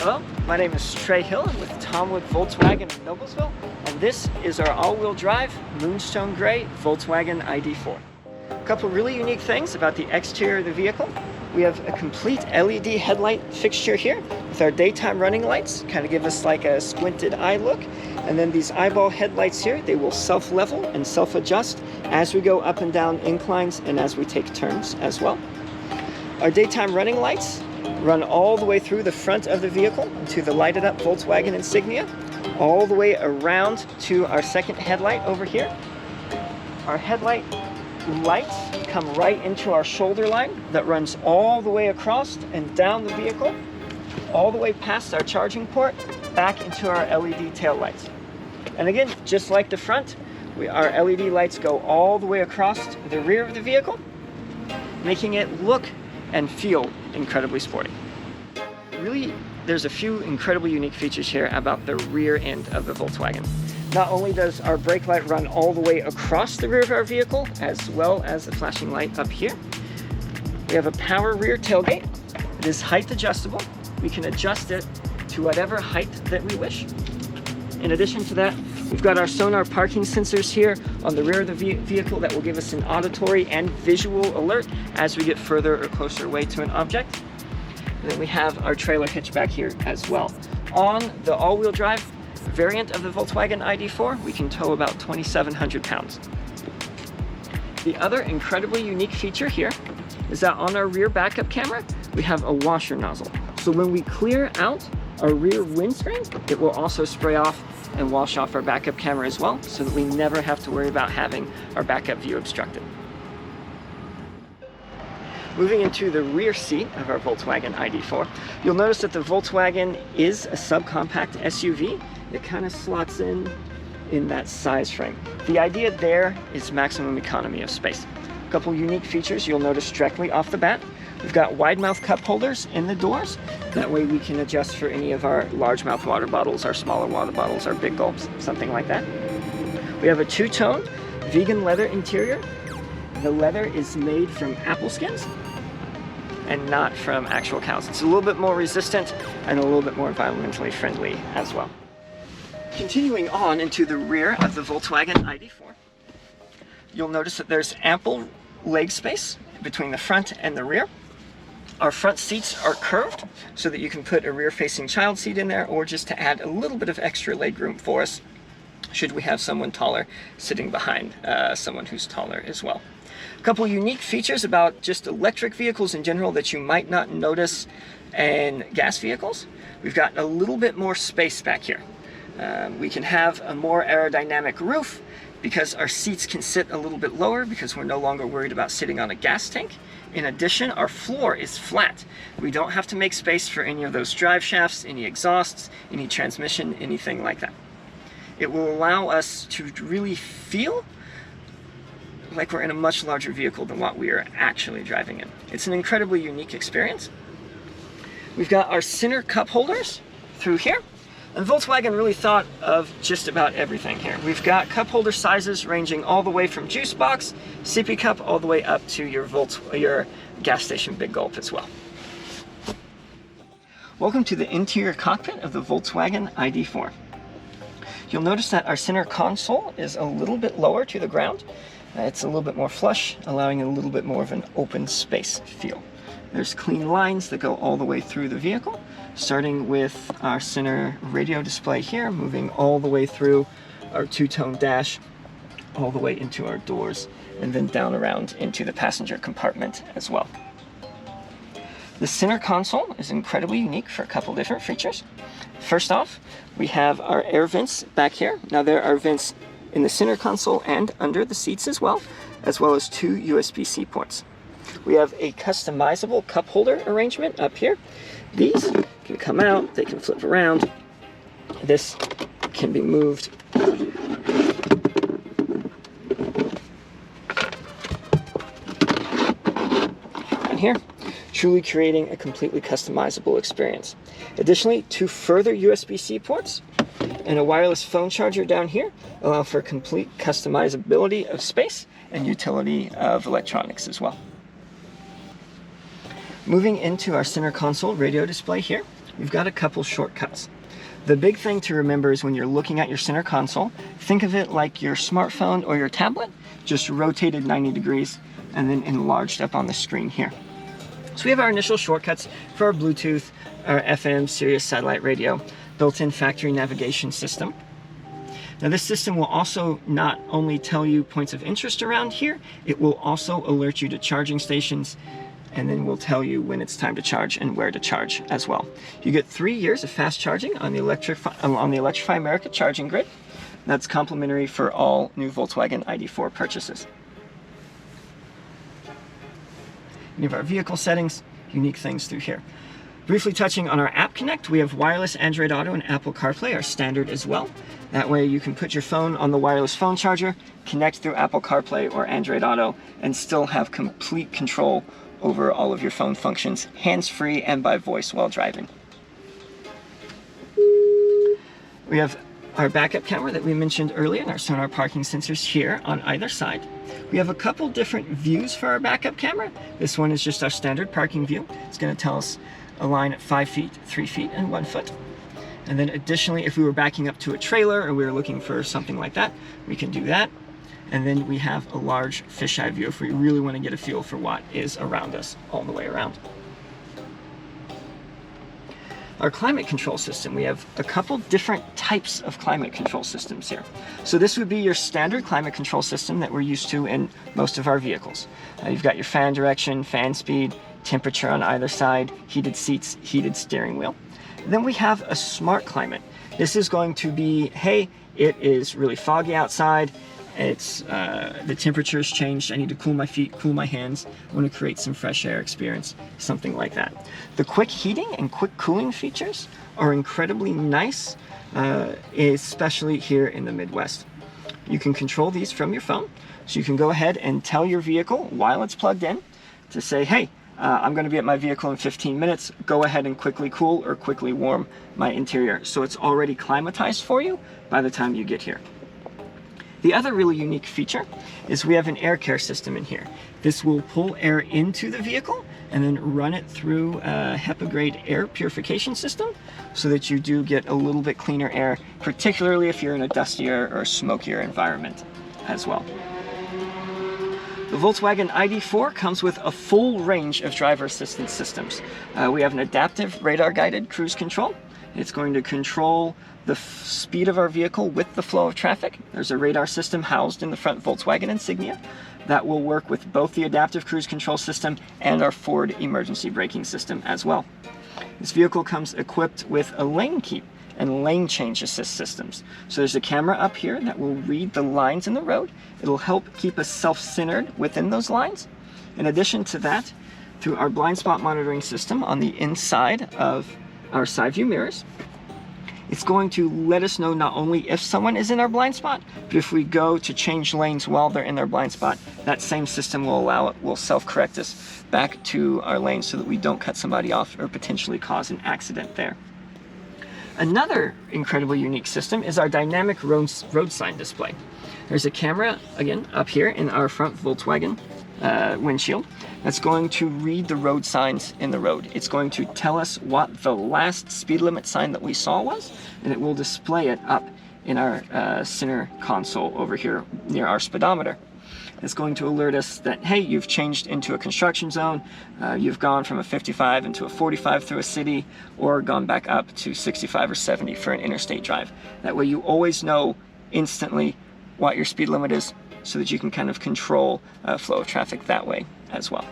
Hello, my name is Trey Hill with Tomwood Volkswagen in Noblesville, and this is our all-wheel drive Moonstone Gray Volkswagen ID.4. A couple really unique things about the exterior of the vehicle. We have a complete LED headlight fixture here with our daytime running lights, kind of give us like a squinted eye look. And then these eyeball headlights here, they will self-level and self-adjust as we go up and down inclines and as we take turns as well. Our daytime running lights run all the way through the front of the vehicle to the lighted up Volkswagen insignia, all the way around to our second headlight over here. Our headlight lights come right into our shoulder line that runs all the way across and down the vehicle, all the way past our charging port, back into our LED tail lights. And again, just like the front, our LED lights go all the way across the rear of the vehicle, making it look and feel incredibly sporty. Really, there's a few incredibly unique features here about the rear end of the Volkswagen. Not only does our brake light run all the way across the rear of our vehicle, as well as the flashing light up here, we have a power rear tailgate. It is height adjustable. We can adjust it to whatever height that we wish. In addition to that, we've got our Sonar parking sensors here on the rear of the vehicle that will give us an auditory and visual alert as we get further or closer away to an object. And then we have our trailer hitch back here as well. On the all-wheel drive variant of the Volkswagen ID.4, we can tow about 2,700 pounds. The other incredibly unique feature here is that on our rear backup camera, we have a washer nozzle. So when we clear out our rear windscreen, it will also spray off and wash off our backup camera as well, so that we never have to worry about having our backup view obstructed. Moving into the rear seat of our Volkswagen ID.4, you'll notice that the Volkswagen is a subcompact SUV. It kind of slots in that size frame. The idea there is maximum economy of space. A couple unique features you'll notice directly off the bat. We've got wide mouth cup holders in the doors. That way we can adjust for any of our large mouth water bottles, our smaller water bottles, our big gulps, something like that. We have a two-tone vegan leather interior. The leather is made from apple skins and not from actual cows. It's a little bit more resistant and a little bit more environmentally friendly as well. Continuing on into the rear of the Volkswagen ID.4, you'll notice that there's ample leg space between the front and the rear. Our front seats are curved so that you can put a rear-facing child seat in there, or just to add a little bit of extra leg room for us should we have someone taller sitting behind someone who's taller as well. A couple unique features about just electric vehicles in general that you might not notice in gas vehicles. We've got a little bit more space back here. We can have a more aerodynamic roof because our seats can sit a little bit lower because we're no longer worried about sitting on a gas tank. In addition, our floor is flat. We don't have to make space for any of those drive shafts, any exhausts, any transmission, anything like that. It will allow us to really feel like we're in a much larger vehicle than what we are actually driving in. It's an incredibly unique experience. We've got our center cup holders through here. And Volkswagen really thought of just about everything here. We've got cup holder sizes ranging all the way from juice box, sippy cup, all the way up to your gas station big gulp as well. Welcome to the interior cockpit of the Volkswagen ID.4. You'll notice that our center console is a little bit lower to the ground. It's a little bit more flush, allowing a little bit more of an open space feel. There's clean lines that go all the way through the vehicle, starting with our center radio display here, moving all the way through our two-tone dash, all the way into our doors, and then down around into the passenger compartment as well. The center console is incredibly unique for a couple different features. First off, we have our air vents back here. Now there are vents in the center console and under the seats as well as two USB-C ports. We have a customizable cup holder arrangement up here. These can come out, they can flip around. This can be moved. And here, truly creating a completely customizable experience. Additionally, two further USB-C ports and a wireless phone charger down here allow for complete customizability of space and utility of electronics as well. Moving into our center console radio display here, you've got a couple shortcuts. The big thing to remember is when you're looking at your center console, think of it like your smartphone or your tablet, just rotated 90 degrees and then enlarged up on the screen here. So we have our initial shortcuts for our Bluetooth, our FM, Sirius satellite radio, built-in factory navigation system. Now this system will also not only tell you points of interest around here, it will also alert you to charging stations, and then will tell you when it's time to charge and where to charge as well. You get 3 years of fast charging on the Electrify America charging grid. That's complimentary for all new Volkswagen ID.4 purchases. We have our vehicle settings, unique things through here. Briefly touching on our App Connect, we have wireless Android Auto and Apple CarPlay are standard as well. That way you can put your phone on the wireless phone charger, connect through Apple CarPlay or Android Auto, and still have complete control over all of your phone functions, hands-free and by voice while driving. We have our backup camera that we mentioned earlier and our Sonar parking sensors here on either side. We have a couple different views for our backup camera. This one is just our standard parking view. It's going to tell us a line at 5 feet, 3 feet, and 1 foot. And then additionally, if we were backing up to a trailer or we were looking for something like that, we can do that. And then we have a large fisheye view if we really want to get a feel for what is around us all the way around. Our climate control system, we have a couple different types of climate control systems here. So this would be your standard climate control system that we're used to in most of our vehicles. You've got your fan direction, fan speed, temperature on either side, heated seats, heated steering wheel. Then we have a smart climate. This is going to be, hey, it is really foggy outside, it's the temperature's changed, I need to cool my feet, cool my hands, I want to create some fresh air experience, something like that. The quick heating and quick cooling features are incredibly nice, especially here in the Midwest. You can control these from your phone, so you can go ahead and tell your vehicle while it's plugged in to say, hey, I'm going to be at my vehicle in 15 minutes, go ahead and quickly cool or quickly warm my interior. So it's already climatized for you by the time you get here. The other really unique feature is we have an air care system in here. This will pull air into the vehicle and then run it through a HEPA grade air purification system so that you do get a little bit cleaner air, particularly if you're in a dustier or smokier environment as well. The Volkswagen ID.4 comes with a full range of driver assistance systems. We have an adaptive radar-guided cruise control. It's going to control the speed of our vehicle with the flow of traffic. There's a radar system housed in the front Volkswagen insignia that will work with both the adaptive cruise control system and our forward emergency braking system as well. This vehicle comes equipped with a lane keep and lane change assist systems. So there's a camera up here that will read the lines in the road. It'll help keep us self-centered within those lines. In addition to that, through our blind spot monitoring system on the inside of our side view mirrors, it's going to let us know not only if someone is in our blind spot, but if we go to change lanes while they're in their blind spot, that same system will self-correct us back to our lane so that we don't cut somebody off or potentially cause an accident there. Another incredibly unique system is our dynamic road sign display. There's a camera, again, up here in our front Volkswagen windshield that's going to read the road signs in the road. It's going to tell us what the last speed limit sign that we saw was, and it will display it up in our center console over here near our speedometer. It's going to alert us that, hey, you've changed into a construction zone, you've gone from a 55 into a 45 through a city, or gone back up to 65 or 70 for an interstate drive. That way you always know instantly what your speed limit is so that you can kind of control flow of traffic that way as well.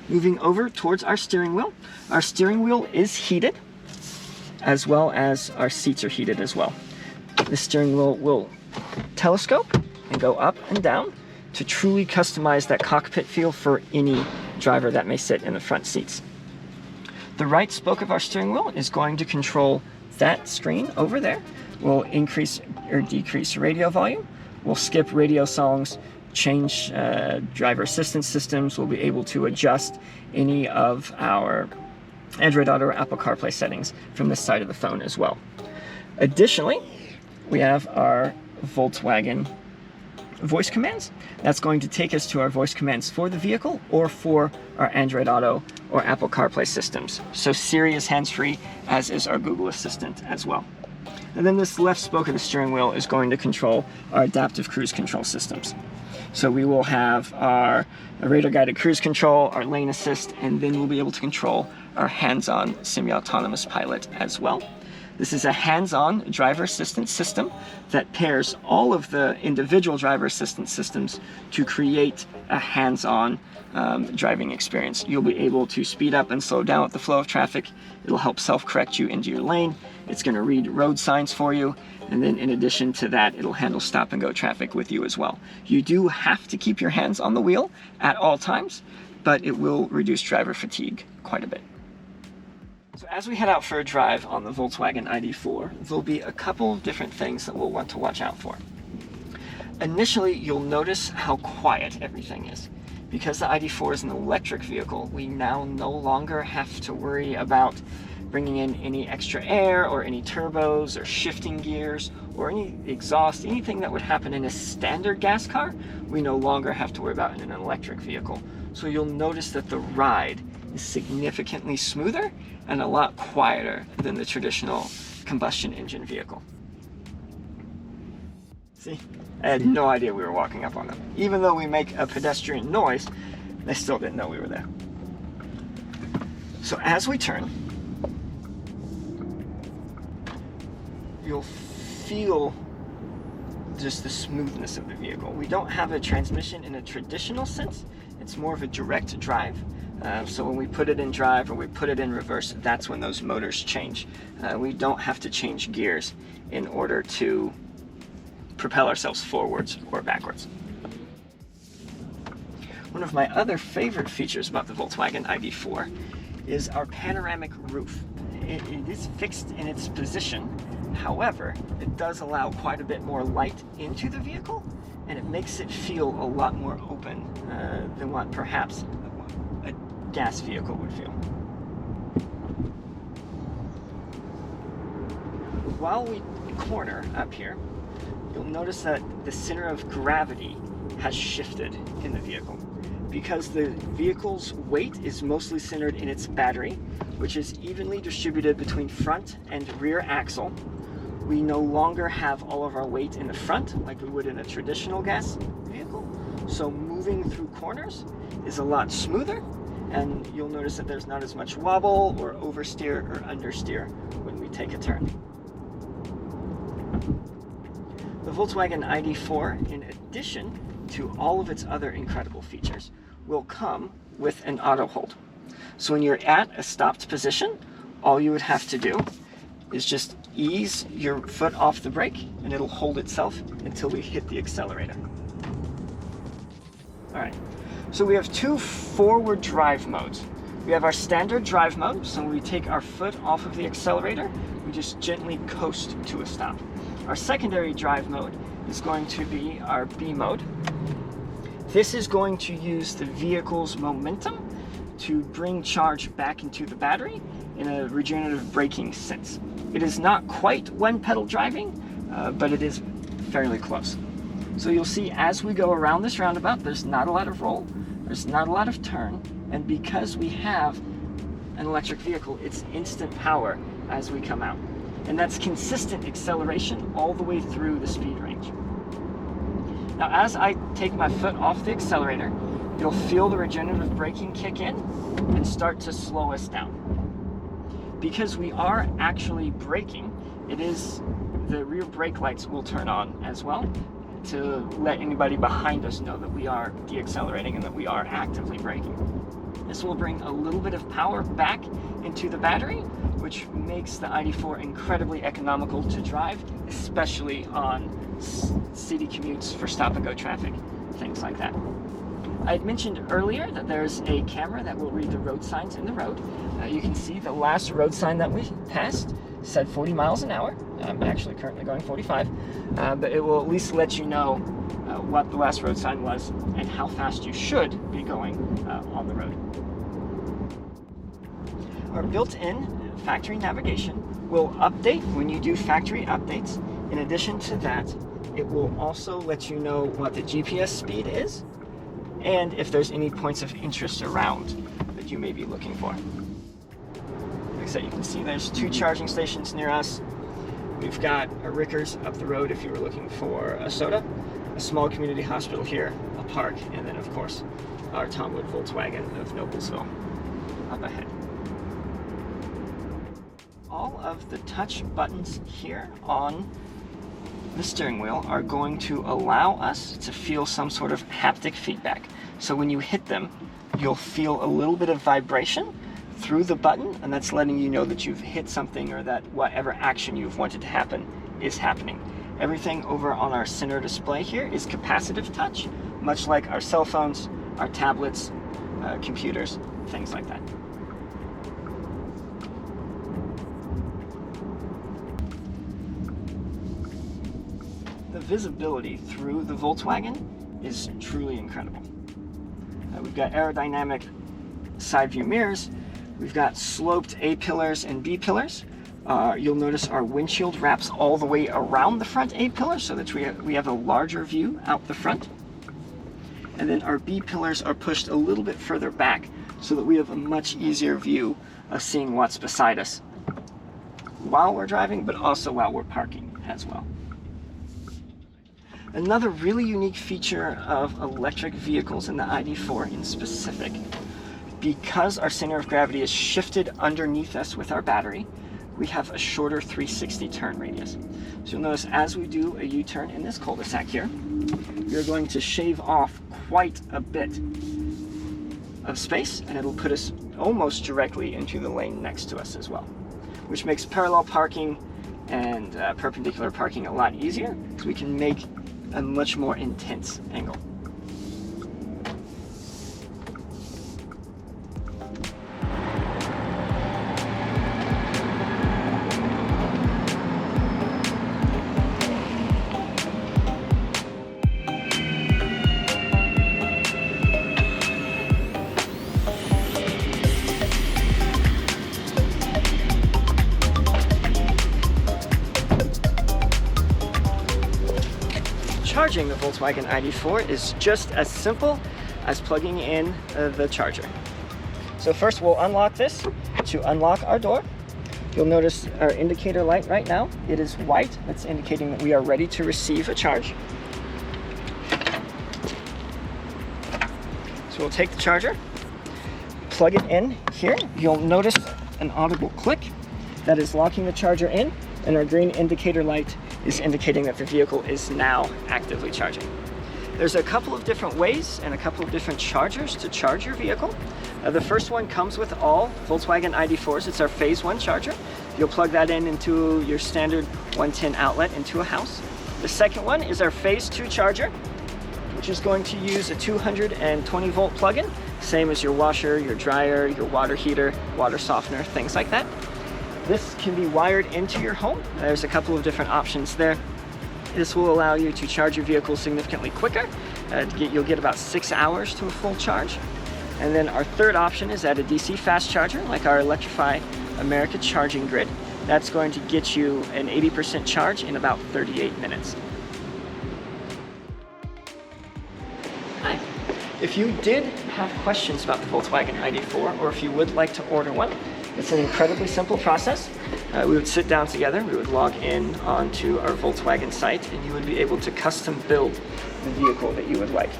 Moving over towards our steering wheel is heated, as well as our seats are heated as well. The steering wheel will telescope and go up and down to truly customize that cockpit feel for any driver that may sit in the front seats. The right spoke of our steering wheel is going to control that screen over there. We'll increase or decrease radio volume. We'll skip radio songs, change driver assistance systems. We'll be able to adjust any of our Android Auto or Apple CarPlay settings from this side of the phone as well. Additionally, we have our Volkswagen voice commands. That's going to take us to our voice commands for the vehicle or for our Android Auto or Apple CarPlay systems. So Siri is hands-free, as is our Google Assistant as well. And then this left spoke of the steering wheel is going to control our adaptive cruise control systems. So we will have our radar-guided cruise control, our lane assist, and then we'll be able to control our hands-on semi-autonomous pilot as well. This is a hands-on driver assistance system that pairs all of the individual driver assistance systems to create a hands-on driving experience. You'll be able to speed up and slow down with the flow of traffic. It'll help self-correct you into your lane. It's going to read road signs for you. And then in addition to that, it'll handle stop and go traffic with you as well. You do have to keep your hands on the wheel at all times, but it will reduce driver fatigue quite a bit. So as we head out for a drive on the Volkswagen ID.4, there'll be a couple different things that we'll want to watch out for. Initially, you'll notice how quiet everything is. Because the ID.4 is an electric vehicle, we now no longer have to worry about bringing in any extra air or any turbos or shifting gears or any exhaust, anything that would happen in a standard gas car, we no longer have to worry about in an electric vehicle. So you'll notice that the ride is significantly smoother and a lot quieter than the traditional combustion engine vehicle. See? I had no idea we were walking up on them. Even though we make a pedestrian noise, they still didn't know we were there. So as we turn, you'll feel just the smoothness of the vehicle. We don't have a transmission in a traditional sense. It's more of a direct drive. So when we put it in drive or we put it in reverse, that's when those motors change. We don't have to change gears in order to propel ourselves forwards or backwards. One of my other favorite features about the Volkswagen ID.4 is our panoramic roof. It is fixed in its position. However, it does allow quite a bit more light into the vehicle, and it makes it feel a lot more open than what perhaps a gas vehicle would feel. While we corner up here, you'll notice that the center of gravity has shifted in the vehicle. Because the vehicle's weight is mostly centered in its battery, which is evenly distributed between front and rear axle, we no longer have all of our weight in the front like we would in a traditional gas vehicle. So moving through corners is a lot smoother, and you'll notice that there's not as much wobble or oversteer or understeer when we take a turn. The Volkswagen ID.4, in addition to all of its other incredible features, will come with an auto hold. So when you're at a stopped position, all you would have to do is just ease your foot off the brake and it'll hold itself until we hit the accelerator. All right, so we have two forward drive modes. We have our standard drive mode, so when we take our foot off of the accelerator, we just gently coast to a stop. Our secondary drive mode is going to be our B mode. This is going to use the vehicle's momentum to bring charge back into the battery in a regenerative braking sense. It is not quite one pedal driving, but it is fairly close. So you'll see as we go around this roundabout, there's not a lot of roll, there's not a lot of turn, and because we have an electric vehicle, it's instant power as we come out. And that's consistent acceleration all the way through the speed range. Now, as I take my foot off the accelerator, you'll feel the regenerative braking kick in and start to slow us down. Because we are actually braking, the rear brake lights will turn on as well to let anybody behind us know that we are deaccelerating and that we are actively braking. This will bring a little bit of power back into the battery, which makes the ID.4 incredibly economical to drive, especially on city commutes for stop-and-go traffic, things like that. I had mentioned earlier that there's a camera that will read the road signs in the road. You can see the last road sign that we passed said 40 miles an hour. I'm actually currently going 45, but it will at least let you know what the last road sign was and how fast you should be going on the road. Our built-in factory navigation will update when you do factory updates. In addition to that, it will also let you know what the GPS speed is and if there's any points of interest around that you may be looking for. Like I said, you can see there's 2 charging stations near us. We've got a Rickers up the road if you were looking for a soda, a small community hospital here, a park, and then of course our Tomwood Volkswagen of Noblesville up ahead. All of the touch buttons here on the steering wheel are going to allow us to feel some sort of haptic feedback. So when you hit them, you'll feel a little bit of vibration through the button, and that's letting you know that you've hit something or that whatever action you've wanted to happen is happening. Everything over on our center display here is capacitive touch, much like our cell phones, our tablets, computers, things like that. The visibility through the Volkswagen is truly incredible. We've got aerodynamic side view mirrors. We've got sloped A-pillars and B-pillars. You'll notice our windshield wraps all the way around the front A-pillar so that we have a larger view out the front. And then our B-pillars are pushed a little bit further back so that we have a much easier view of seeing what's beside us while we're driving, but also while we're parking as well. Another really unique feature of electric vehicles in the ID.4 in specific, because our center of gravity is shifted underneath us with our battery, we have a shorter 360 turn radius. So you'll notice as we do a U-turn in this cul-de-sac here, we're going to shave off quite a bit of space, and it'll put us almost directly into the lane next to us as well, which makes parallel parking and perpendicular parking a lot easier, because we can make a much more intense angle. Charging the Volkswagen ID.4 is just as simple as plugging in the charger. So first we'll unlock this to unlock our door. You'll notice our indicator light right now, it is white. That's indicating that we are ready to receive a charge. So we'll take the charger, plug it in here. You'll notice an audible click that is locking the charger in, and our green indicator light is indicating that the vehicle is now actively charging. There's a couple of different ways and a couple of different chargers to charge your vehicle. The first one comes with all Volkswagen ID.4s. It's our phase 1 charger. You'll plug that in into your standard 110 outlet into a house. The second one is our phase 2 charger, which is going to use a 220 volt plug-in, same as your washer, your dryer, your water heater, water softener, things like that. This can be wired into your home. There's a couple of different options there. This will allow you to charge your vehicle significantly quicker. You'll get about 6 hours to a full charge. And then our third option is at a DC fast charger, like our Electrify America charging grid. That's going to get you an 80% charge in about 38 minutes. Hi. If you did have questions about the Volkswagen ID.4, or if you would like to order one, it's an incredibly simple process. We would sit down together, we would log in onto our Volkswagen site, and you would be able to custom build the vehicle that you would like.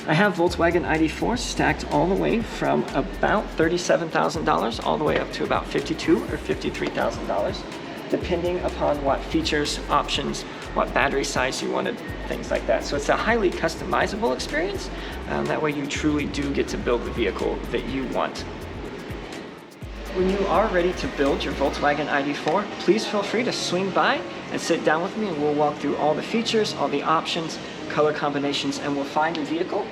I have Volkswagen ID.4 stacked all the way from about $37,000 all the way up to about $52,000 or $53,000, depending upon what features, options, what battery size you wanted, things like that. So it's a highly customizable experience. That way you truly do get to build the vehicle that you want. When you are ready to build your Volkswagen ID.4, please feel free to swing by and sit down with me, and we'll walk through all the features, all the options, color combinations, and we'll find a vehicle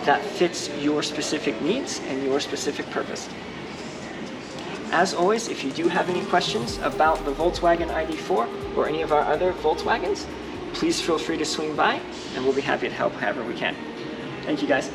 that fits your specific needs and your specific purpose. As always, if you do have any questions about the Volkswagen ID.4 or any of our other Volkswagens, please feel free to swing by, and we'll be happy to help however we can. Thank you guys.